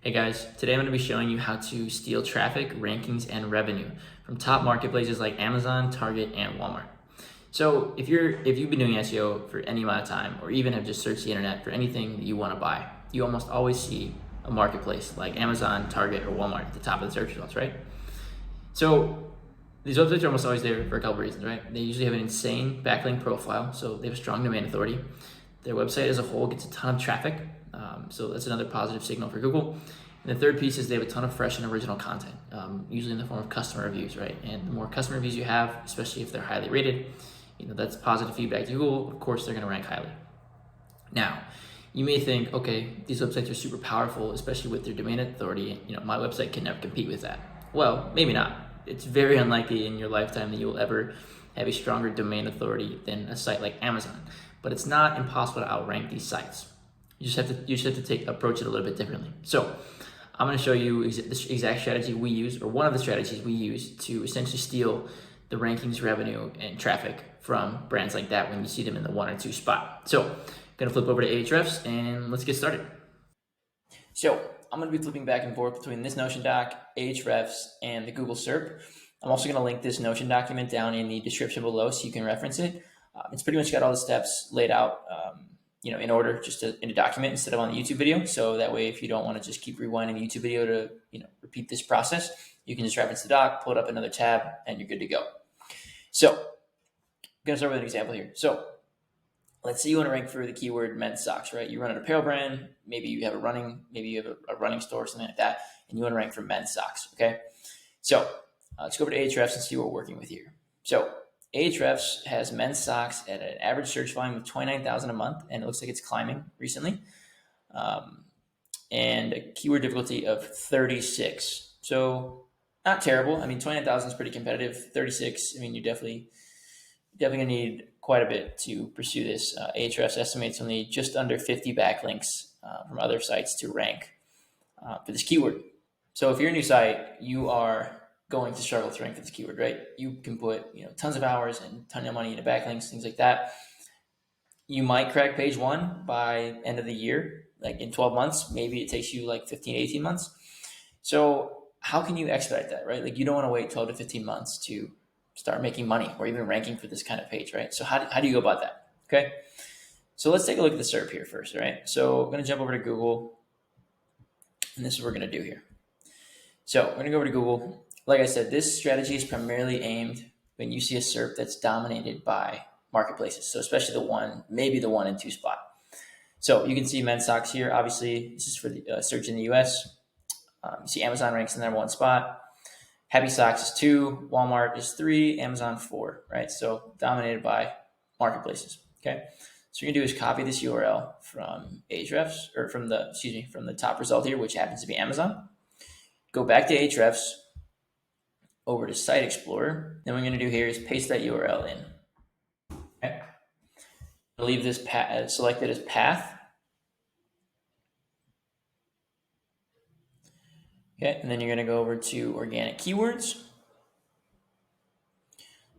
Hey guys, today I'm going to be showing you how to steal traffic, rankings, and revenue from top marketplaces like Amazon, Target, and Walmart. So if you've been doing SEO for any amount of time, or even have just searched the internet for anything that you want to buy, you almost always see a marketplace like Amazon, Target, or Walmart at the top of the search results, right? So these websites are almost always there for a couple reasons, right? They usually have an insane backlink profile, so they have a strong domain authority. Their website as a whole gets a ton of traffic, so that's another positive signal for Google. And the third piece is they have a ton of fresh and original content, usually in the form of customer reviews, right? And the more customer reviews you have, especially if they're highly rated, that's positive feedback to Google. Of course, they're going to rank highly. Now, you may think, okay, these websites are super powerful, especially with their domain authority. My website can never compete with that. Well, maybe not. It's very unlikely in your lifetime that you will ever have a stronger domain authority than a site like Amazon. But it's not impossible to outrank these sites. You just have to approach it a little bit differently. So I'm going to show you the exact strategy we use, or one of the strategies we use to essentially steal the rankings, revenue, and traffic from brands like that when you see them in the 1 or 2 spot. So I'm going to flip over to Ahrefs and let's get started. So I'm going to be flipping back and forth between this Notion doc, Ahrefs, and the Google SERP. I'm also going to link this Notion document down in the description below so you can reference it. It's pretty much got all the steps laid out, in order, just in a document instead of on the YouTube video. So that way, if you don't want to just keep rewinding the YouTube video to, repeat this process, you can just reference the doc, pull it up another tab, and you're good to go. So I'm going to start with an example here. So let's say you want to rank for the keyword men's socks, right? You run an apparel brand, maybe you have a running store or something like that, and you want to rank for men's socks, okay? So let's go over to Ahrefs and see what we're working with here. So Ahrefs has men's socks at an average search volume of 29,000 a month, and it looks like it's climbing recently, and a keyword difficulty of 36. So not terrible. I mean, 29,000 is pretty competitive. 36, I mean, you're definitely gonna need quite a bit to pursue this. Ahrefs estimates only just under 50 backlinks from other sites to rank for this keyword. So if you're a new site, you are going to struggle to rank for this keyword, right? You can put tons of hours and ton of money into backlinks, things like that. You might crack page 1 by end of the year, like in 12 months. Maybe it takes you like 15, 18 months. So how can you expedite that, right? Like you don't want to wait 12 to 15 months to start making money or even ranking for this kind of page, right? So how do you go about that? Okay. So let's take a look at the SERP here first, right? So I'm going to jump over to Google, and this is what we're going to do here. So we're going to go over to Google. Like I said, this strategy is primarily aimed when you see a SERP that's dominated by marketplaces. So especially maybe the 1 and 2 spot. So you can see men's socks here. Obviously, this is for the search in the US. You see Amazon ranks in the number 1 spot. Happy Socks is 2, Walmart is 3, Amazon 4, right? So dominated by marketplaces, okay? So what you're gonna do is copy this URL from Ahrefs, or from the top result here, which happens to be Amazon. Go back to Ahrefs, over to Site Explorer. Then what we're going to do here is paste that URL in. Okay. I'll leave this selected as path. Okay, and then you're going to go over to organic keywords.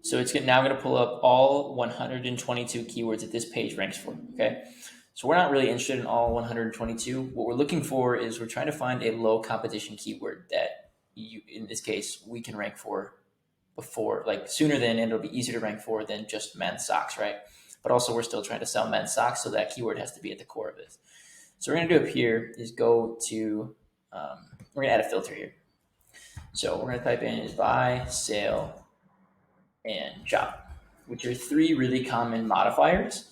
So it's now going to pull up all 122 keywords that this page ranks for. Okay, so we're not really interested in all 122. What we're looking for is we're trying to find a low competition keyword that in this case, we can rank for before, like sooner than, and it'll be easier to rank for than just men's socks, right? But also we're still trying to sell men's socks, so that keyword has to be at the core of this. So what we're gonna do up here is go to, we're gonna add a filter here. So we're gonna type in is buy, sale, and shop, which are 3 really common modifiers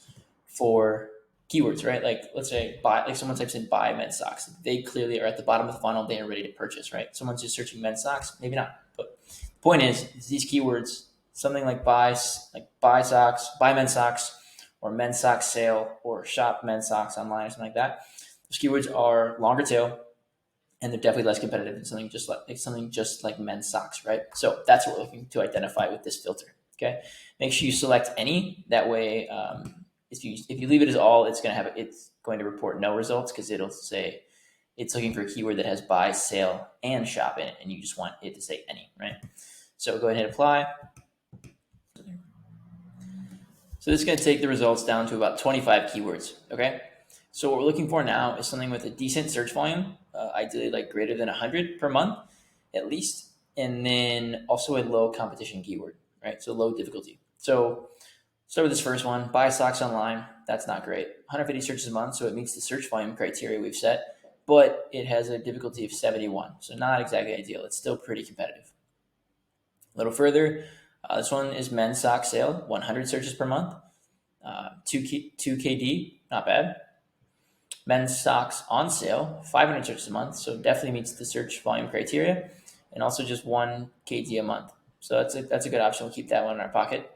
for keywords, right? Like let's say someone types in buy men's socks. They clearly are at the bottom of the funnel. They are ready to purchase, right? Someone's just searching men's socks, maybe not. But the point is these keywords, something like buy socks, buy men's socks, or men's socks sale, or shop men's socks online, or something like that. Those keywords are longer tail, and they're definitely less competitive than something just like men's socks, right? So that's what we're looking to identify with this filter. Okay, make sure you select any. That way, if you leave it as all, it's going to report no results because it'll say it's looking for a keyword that has buy, sale, and shop in it, and you just want it to say any, right? So go ahead and hit apply. So this is going to take the results down to about 25 keywords, okay? So what we're looking for now is something with a decent search volume, ideally like greater than 100 per month at least, and then also a low competition keyword, right? So low difficulty. So start with this first one, buy socks online. That's not great. 150 searches a month, so it meets the search volume criteria we've set, but it has a difficulty of 71, so not exactly ideal. It's still pretty competitive. A little further, this one is men's sock sale, 100 searches per month, 2 KD, not bad. Men's socks on sale, 500 searches a month, so definitely meets the search volume criteria, and also just 1 KD a month. So that's a good option. We'll keep that one in our pocket.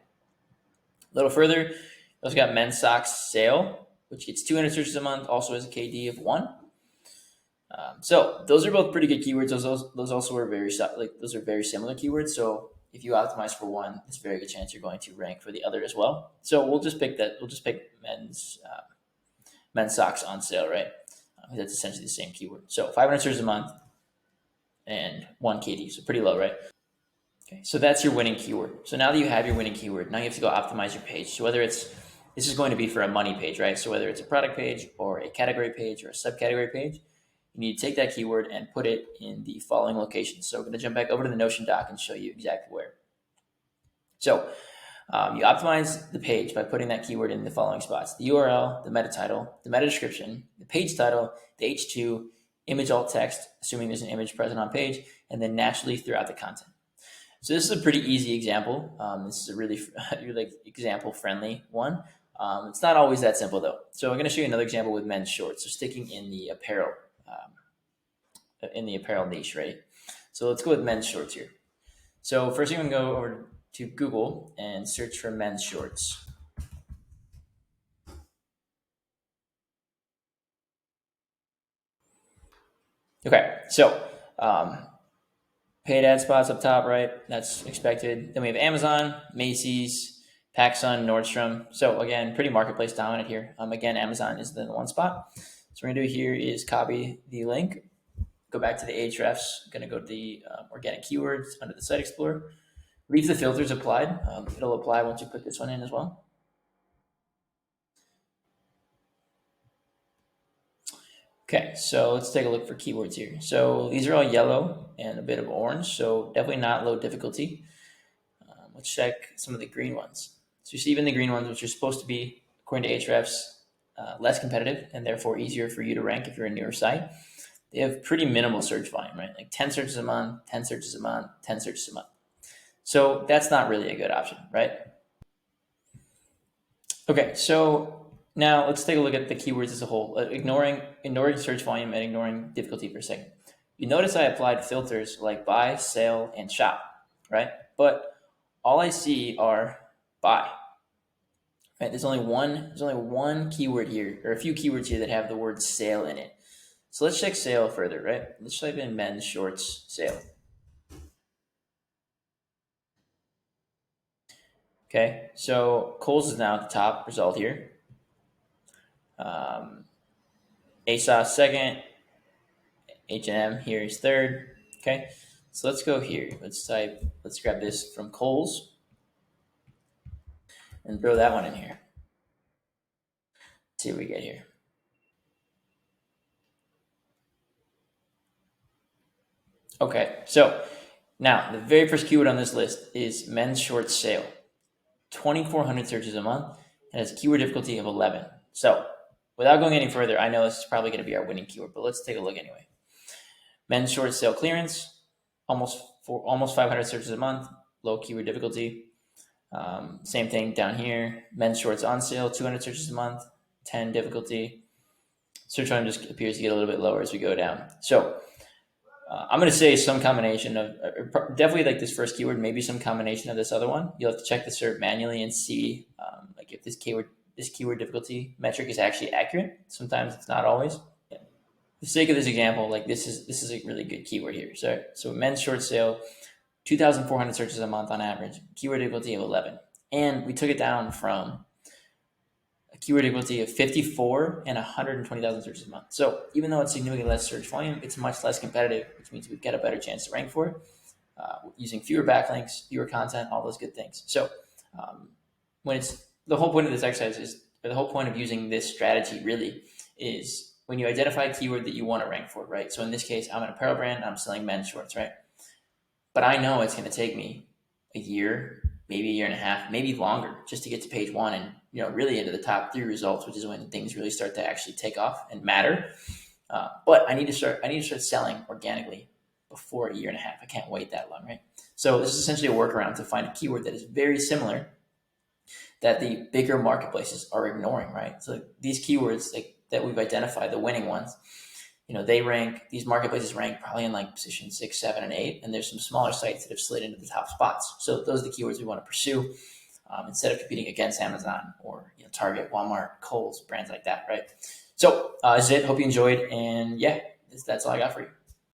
A little further, we also got men's socks sale, which gets 200 searches a month, also has a KD of 1. So those are both pretty good keywords. Those also are those are very similar keywords. So if you optimize for one, there's a very good chance you're going to rank for the other as well. So we'll just pick that. We'll just pick men's socks on sale, right? That's essentially the same keyword. So 500 searches a month and 1 KD, so pretty low, right? Okay, so that's your winning keyword. So now that you have your winning keyword, now you have to go optimize your page. So this is going to be for a money page, right? So whether it's a product page or a category page or a subcategory page, you need to take that keyword and put it in the following locations. So we're going to jump back over to the Notion doc and show you exactly where. So you optimize the page by putting that keyword in the following spots: the URL, the meta title, the meta description, the page title, the H2, image alt text, assuming there's an image present on page, and then naturally throughout the content. So this is a pretty easy example. This is a really example-friendly one. It's not always that simple, though. So I'm going to show you another example with men's shorts. So sticking in the apparel niche, right? So let's go with men's shorts here. So first, you're going to go over to Google and search for men's shorts. Okay, so paid ad spots up top, right? That's expected. Then we have Amazon, Macy's, PacSun, Nordstrom. So again, pretty marketplace dominant here. Again, Amazon is the one spot. So what we're gonna do here is copy the link, go back to the Ahrefs, gonna go to the organic keywords under the Site Explorer. Leave the filters applied. It'll apply once you put this one in as well. Okay, so let's take a look for keywords here. So these are all yellow and a bit of orange, so definitely not low difficulty. Let's check some of the green ones. So you see even the green ones, which are supposed to be, according to Ahrefs, less competitive and therefore easier for you to rank if you're a newer site. They have pretty minimal search volume, right? Like 10 searches a month, 10 searches a month, 10 searches a month. So that's not really a good option, right? Okay, so now let's take a look at the keywords as a whole, ignoring search volume and ignoring difficulty for a second. You notice I applied filters like buy, sale, and shop, right? But all I see are buy. Right? There's only one keyword here, or a few keywords here that have the word sale in it. So let's check sale further, right? Let's type in men's shorts sale. Okay, so Kohl's is now at the top result here. ASOS second, H&M here is third. Okay, so let's go here. Let's grab this from Kohl's and throw that one in here. Let's see what we get here. Okay, so now the very first keyword on this list is men's shorts sale. 2,400 searches a month and has a keyword difficulty of 11. So without going any further, I know this is probably going to be our winning keyword, but let's take a look anyway. Men's shorts sale clearance, almost 500 searches a month, low keyword difficulty. Same thing down here. Men's shorts on sale, 200 searches a month, 10 difficulty. Search volume just appears to get a little bit lower as we go down. So I'm going to say some combination of definitely like this first keyword, maybe some combination of this other one. You'll have to check the SERP manually and see like if this keyword difficulty metric is actually accurate. Sometimes it's not always. Yeah. For the sake of this example, like this is a really good keyword here. So men's short sale, 2,400 searches a month on average, keyword difficulty of 11, and we took it down from a keyword difficulty of 54 and 120,000 searches a month. So even though it's significantly less search volume, it's much less competitive, which means we've got a better chance to rank for it, using fewer backlinks, fewer content, all those good things. So the whole point of this exercise is, or the whole point of using this strategy really is when you identify a keyword that you want to rank for, right? So in this case, I'm an apparel brand and I'm selling men's shorts, right? But I know it's going to take me a year, maybe a year and a half, maybe longer, just to get to page one and really into the top 3 results, which is when things really start to actually take off and matter. But I need to start selling organically before a year and a half. I can't wait that long, right? So this is essentially a workaround to find a keyword that is very similar that the bigger marketplaces are ignoring, right? So these keywords that we've identified, the winning ones, these marketplaces rank probably in like position 6, 7, and 8, and there's some smaller sites that have slid into the top spots. So those are the keywords we want to pursue instead of competing against Amazon or Target, Walmart, Kohl's, brands like that, right? So that's it. Hope you enjoyed, and yeah, that's all I got for you.